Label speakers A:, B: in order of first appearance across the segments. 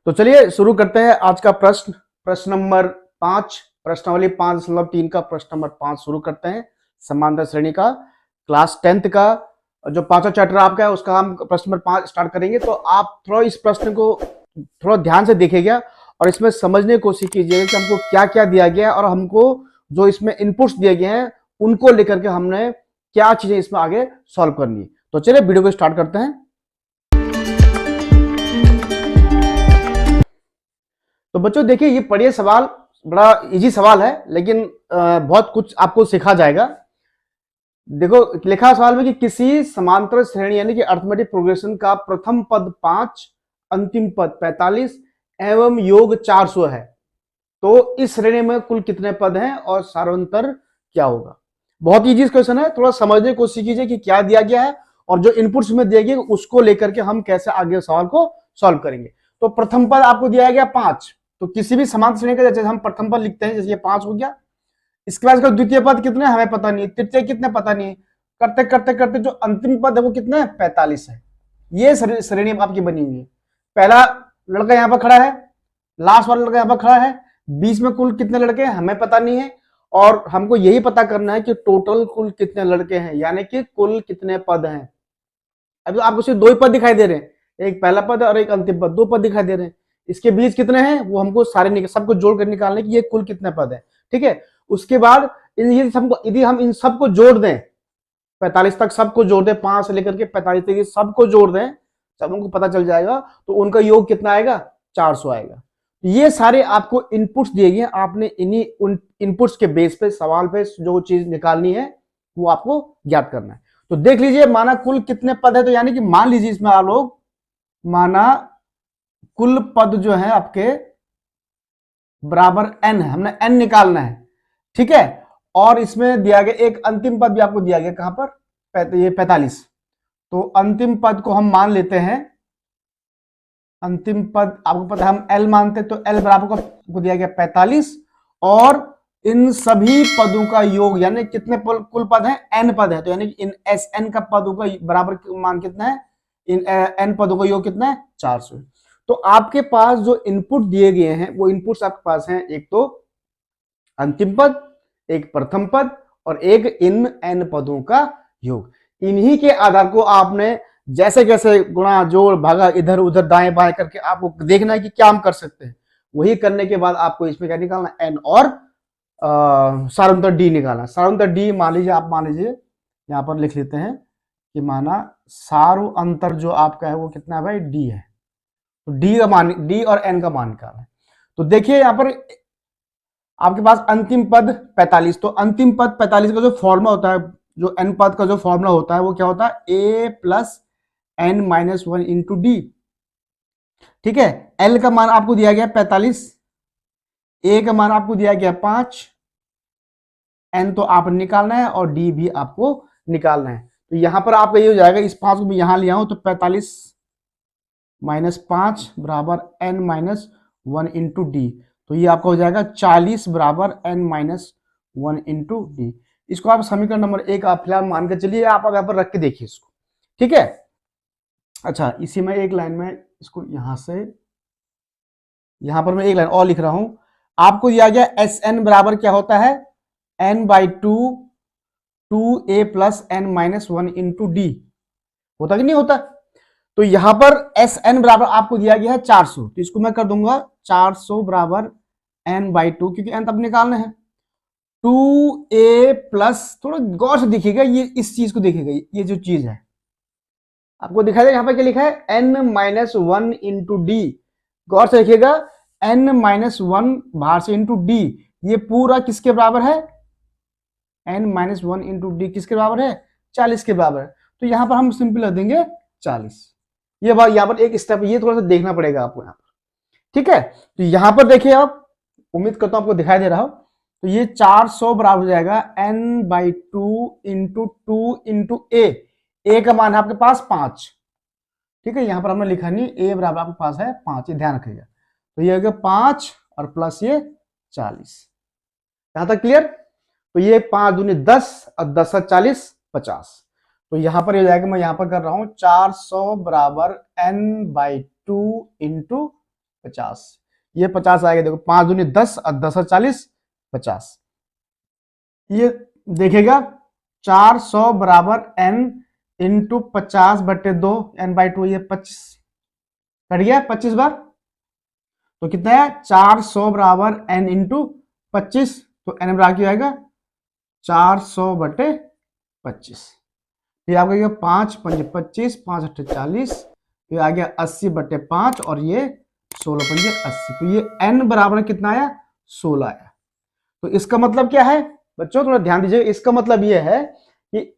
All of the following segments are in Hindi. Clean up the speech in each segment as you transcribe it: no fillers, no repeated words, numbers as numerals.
A: तो चलिए शुरू करते हैं आज का प्रश्न। प्रश्न नंबर 5, प्रश्नावली 5.3 का प्रश्न नंबर 5 शुरू करते हैं। समांतर श्रेणी का क्लास 10th का जो पांचवा चैप्टर आपका है उसका हम प्रश्न नंबर 5 स्टार्ट करेंगे। तो आप थोड़ा इस प्रश्न को थोड़ा ध्यान से देखिएगा और इसमें समझने की कोशिश कीजिएगा कि हमको क्या क्या दिया गया है और हमको जो इसमें इनपुट्स दिए गए हैं उनको लेकर के हमने क्या चीजें इसमें आगे सॉल्व करनी है। तो चलिए वीडियो को स्टार्ट करते हैं। तो बच्चों देखिए, ये पढ़िए सवाल बड़ा इजी सवाल है, लेकिन बहुत कुछ आपको सिखा जाएगा। देखो लिखा सवाल में कि किसी समांतर श्रेणी यानी कि अर्थमेटिक प्रोग्रेशन का प्रथम पद 5, अंतिम पद 45 एवं योग 400 है, तो इस श्रेणी में कुल कितने पद हैं और सारांतर क्या होगा। बहुत इजी क्वेश्चन है, थोड़ा समझने की कोशिश कीजिए कि क्या दिया गया है और जो इनपुट्स में दिए गए उसको लेकर के हम कैसे आगे सवाल को सॉल्व करेंगे। तो प्रथम पद आपको दिया गया 5, तो किसी भी समांतर श्रेणी का जैसे हम प्रथम पद लिखते हैं, जैसे ये 5 हो गया। इसके बाद इसका द्वितीय पद कितने हमें पता नहीं है, तृतीय कितने पता नहीं है, करते करते करते जो अंतिम पद है वो कितने 45 है। ये श्रेणी आपकी बनी हुई है। पहला लड़का यहाँ पर खड़ा है, लास्ट वाला लड़का यहाँ पर खड़ा है, बीच में कुल कितने लड़के हैं हमें पता नहीं है और हमको यही पता करना है कि टोटल कुल कितने लड़के हैं, यानी कि कुल कितने पद हैं। अभी आपको सिर्फ 2 ही पद दिखाई दे रहे हैं, एक पहला पद और एक अंतिम पद, 2 पद दिखाई दे रहे हैं। इसके बीच कितने हैं वो हमको सारे सबको जोड़ कर निकालने की ये कुल कितने पद है। ठीक है, उसके बाद यदि हम इन सबको जोड़ दें 45 तक, सबको जोड़ दें 5 से लेकर के 45 तक सबको जोड़ दें, सब हमको पता चल जाएगा तो उनका योग कितना आएगा 400 आएगा। ये सारे आपको इनपुट्स दिए गए, आपने इन्हीं उन इनपुट्स के बेस पे सवाल पे जो चीज निकालनी है वो आपको ज्ञात करना है। तो देख लीजिए, माना कुल कितने पद है, तो यानी कि मान लीजिए इसमें आप लोग माना कुल पद जो है आपके बराबर n है, हमने n निकालना है। ठीक है, और इसमें दिया गया एक अंतिम पद भी आपको दिया गया, कहां पर ये 45। तो अंतिम पद को हम मान लेते हैं, अंतिम पद आपको पता है हम l मानते, तो l बराबर को दिया गया 45 और इन सभी पदों का योग यानी कितने कुल पद हैं n पद है, तो यानी इन Sn का पदों का बराबर मान कितना है, इन n पदों का योग कितना है 400। तो आपके पास जो इनपुट दिए गए हैं वो इनपुट्स आपके पास हैं, एक तो अंतिम पद, एक प्रथम पद और एक इन n पदों का योग। इन्हीं के आधार को आपने जैसे कैसे गुणा जोड़ भागा इधर उधर दाएं बाएं करके आपको देखना है कि क्या हम कर सकते हैं। वही करने के बाद आपको इसमें क्या निकालना, n और सारांतर d निकालना। सारांतर d मान लीजिए, आप मान लीजिए यहां पर लिख लेते हैं कि माना सारू अंतर जो आपका है वो कितना है भाई d है, तो d का मान, d और n का मान निकालना है। तो देखिए यहां पर आपके पास अंतिम पद 45, तो अंतिम पद 45 का जो फॉर्मूला होता है, जो n पद का जो फॉर्मूला होता है वो क्या होता है a plus n minus 1 into D. ठीक है, l का मान आपको दिया गया 45, a का मान आपको दिया गया 5, n तो आप निकालना है और d भी आपको निकालना है। तो यहां पर आपका ये हो जाएगा, इस 5 को मैं यहां लिया हूं तो 45 माइनस 5 बराबर n माइनस 1 इंटू डी, तो ये आपका हो जाएगा 40 बराबर n माइनस 1 इंटू डी। इसको आप समीकरण नंबर 1 आप फिलहाल मान के चलिए, आप यहाँ पर रख के देखिए इसको। ठीक है, अच्छा इसी में एक लाइन में इसको यहां से यहां पर मैं एक लाइन और लिख रहा हूं। आपको दिया गया एस एन बराबर क्या होता है n by 2 a plus n minus 1 into D, होता कि नहीं होता। तो यहां पर एस एन बराबर आपको दिया गया है 400, तो इसको मैं कर दूंगा 400 बराबर n बाई 2, क्योंकि n तब निकालना है। 2a प्लस, थोड़ा गौर से देखिएगा, ये इस चीज को देखिएगा, ये जो चीज है आपको दिखाई दे, यहाँ पे क्या लिखा है n माइनस 1 इंटू डी। गौर से देखिएगा, n माइनस 1 बाहर से इंटू डी, ये पूरा किसके बराबर है, n माइनस 1 इंटू डी किसके बराबर है 40 के बराबर है। तो यहां पर हम सिंपल रख देंगे 40। ये बात यहां पर एक स्टेप ये थोड़ा सा देखना पड़ेगा आपको यहाँ पर। ठीक है, तो यहां पर देखिए, आप उम्मीद करता हूं आपको दिखाई दे रहा हो, तो ये 400 बराबर हो जाएगा n बाई 2 इंटू ए का मान है आपके पास 5। ठीक है, यहां पर हमने लिखा नहीं, ए बराबर आपके पास है 5, ये ध्यान रखिएगा। तो ये हो गया 5 और प्लस ये 40, यहां तक क्लियर। तो ये 5 दूनी 10 और 10 40 50। तो यहां पर ये जाएगा, मैं यहां पर कर रहा हूं 400 बराबर n बाई 2 इंटू 50, ये 50 आएगा। देखो 5 दूनी 10 और 10 और 40 50। ये देखेगा 400 बराबर n इंटू 50/2 n/2, ये 25 कट गया 25 बार। तो कितना है 400 बराबर n इंटू 25, तो n बराबर क्या आएगा 400/25। ये आपका गया 5 पंजे 25, 5 अट्ठे 40, ये आ गया 80/5 और ये 16 पंजे 80। तो ये n बराबर कितना आया 16 आया। तो इसका मतलब क्या है बच्चों, थोड़ा ध्यान दीजिए। इसका मतलब ये है कि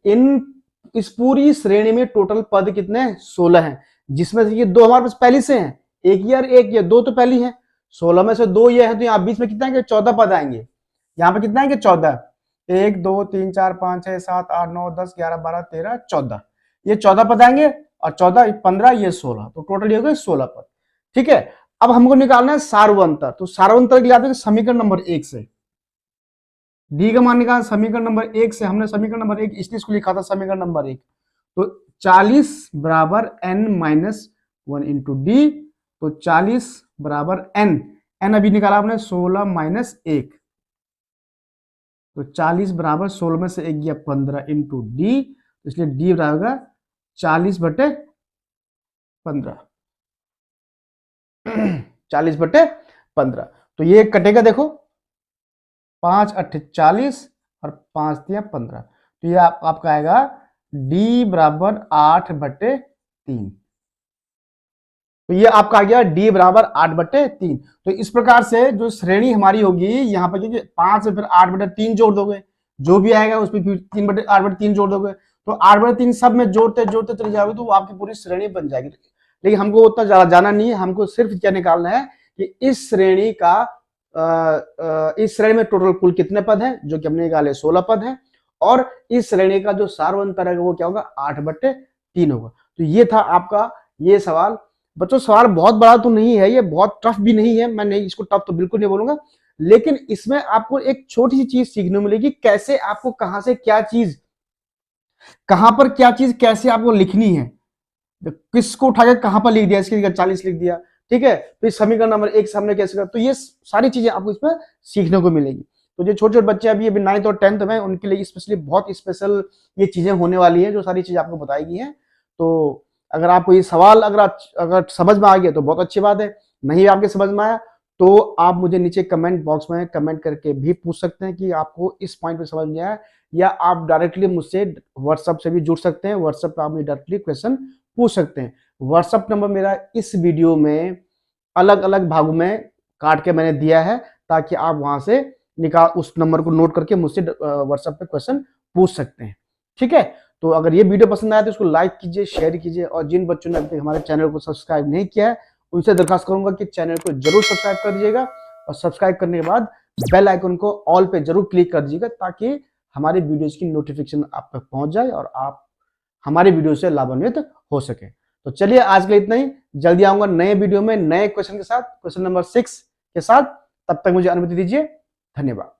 A: इस पूरी श्रेणी में टोटल पद कितने 16 हैं, जिसमें से ये दो हमारे पास पहली से हैं, एक ये और एक ये, दो तो पहली है। 16 में से दो ये है, तो यहाँ बीच में कितना आएंगे 14 पद आएंगे। यहाँ पे कितना आएंगे 14, 1 2 3 4 5 6 7 8 9 10 11 12 13 14, ये 14 पद आएंगे और 14 15 ये 16, तो टोटल ये हो गए 16 पद। ठीक है, अब हमको निकालना है सार्वंतर। तो सार्वंतर के लिए आते हैं समीकरण नंबर 1 से। डी का मान निकाल समीकरण नंबर 1 से। हमने समीकरण नंबर 1 इसलिए इसको लिखा था समीकरण नंबर 1। तो 40 बराबर n-1 इंटू डी, तो 40 बराबर n अभी निकाला आपने 16 माइनस 1, तो 40 बराबर 16 में से 1 गया 15 इंटू डी, तो इसलिए डी बराबर 40/15 40/15। तो ये कटेगा, देखो 5 अट्ठे 40 और 5 दिया 15, तो ये आपका आएगा d बराबर 8/3। तो ये आपका आ गया d बराबर 8/3। तो इस प्रकार से जो श्रेणी हमारी होगी यहाँ पर, क्योंकि 5 से फिर 8/3 जोड़ दोगे, जो भी आएगा उसमें फिर 8/3 जोड़ दोगे, तो 8/3 सब में जोड़ते जोड़ते चले जाओगे तो वो आपकी पूरी श्रेणी बन जाएगी। लेकिन हमको उतना ज्यादा जाना नहीं है, हमको सिर्फ क्या निकालना है कि इस श्रेणी का इस श्रेणी में टोटल कुल कितने पद हैं, जो कि हमने निकाले 16 पद हैं, और इस श्रेणी का जो सार्वंतर है वो क्या होगा 8/3 होगा। तो ये था आपका ये सवाल। बच्चों सवाल बहुत बड़ा तो नहीं है, ये बहुत टफ भी नहीं है, मैं नहीं इसको टफ तो बिल्कुल नहीं बोलूंगा, लेकिन इसमें आपको एक छोटी सी चीज सीखने को मिलेगी, कैसे आपको कहां से क्या चीज, कहां पर क्या चीज कैसे आपको लिखनी है, किसको उठाकर कहां पर लिख दिया, इसकी जगह 40 लिख दिया। ठीक है, तो इस समीकरण नंबर 1 से हमने कैसे कर, तो ये सारी चीजें आपको इसमें सीखने को मिलेगी। तो जो छोटे छोटे बच्चे अभी 9th और 10th में, उनके लिए स्पेशली बहुत स्पेशल ये चीजें होने वाली है, जो सारी चीजें आपको बताई गई हैं। तो अगर आपको ये सवाल अगर समझ में आ गया तो बहुत अच्छी बात है, नहीं आपके समझ में आया तो आप मुझे नीचे कमेंट बॉक्स में कमेंट करके भी पूछ सकते हैं कि आपको इस पॉइंट पे समझ में आया, या आप डायरेक्टली मुझसे व्हाट्सएप से भी जुड़ सकते हैं। व्हाट्सएप पे आप मुझे डायरेक्टली क्वेश्चन पूछ सकते हैं। व्हाट्सएप नंबर मेरा इस वीडियो में अलग अलग भागों में काट के मैंने दिया है, ताकि आप वहां से उस नंबर को नोट करके मुझसे व्हाट्सएप पे क्वेश्चन पूछ सकते हैं। ठीक है, तो अगर ये वीडियो पसंद आया तो इसको लाइक कीजिए, शेयर कीजिए, और जिन बच्चों ने अभी तक हमारे चैनल को सब्सक्राइब नहीं किया है उनसे दरखास्त करूंगा कि चैनल को जरूर सब्सक्राइब कर दीजिएगा, और सब्सक्राइब करने के बाद बेल आइकन को ऑल पे जरूर क्लिक कर दीजिएगा, ताकि हमारे वीडियोज की नोटिफिकेशन आप तक पहुंच जाए और आप हमारे वीडियो से लाभान्वित हो सके। तो चलिए आज के लिए इतना ही, जल्दी आऊंगा नए वीडियो में नए क्वेश्चन के साथ, क्वेश्चन नंबर 6 के साथ। तब तक मुझे अनुमति दीजिए, धन्यवाद।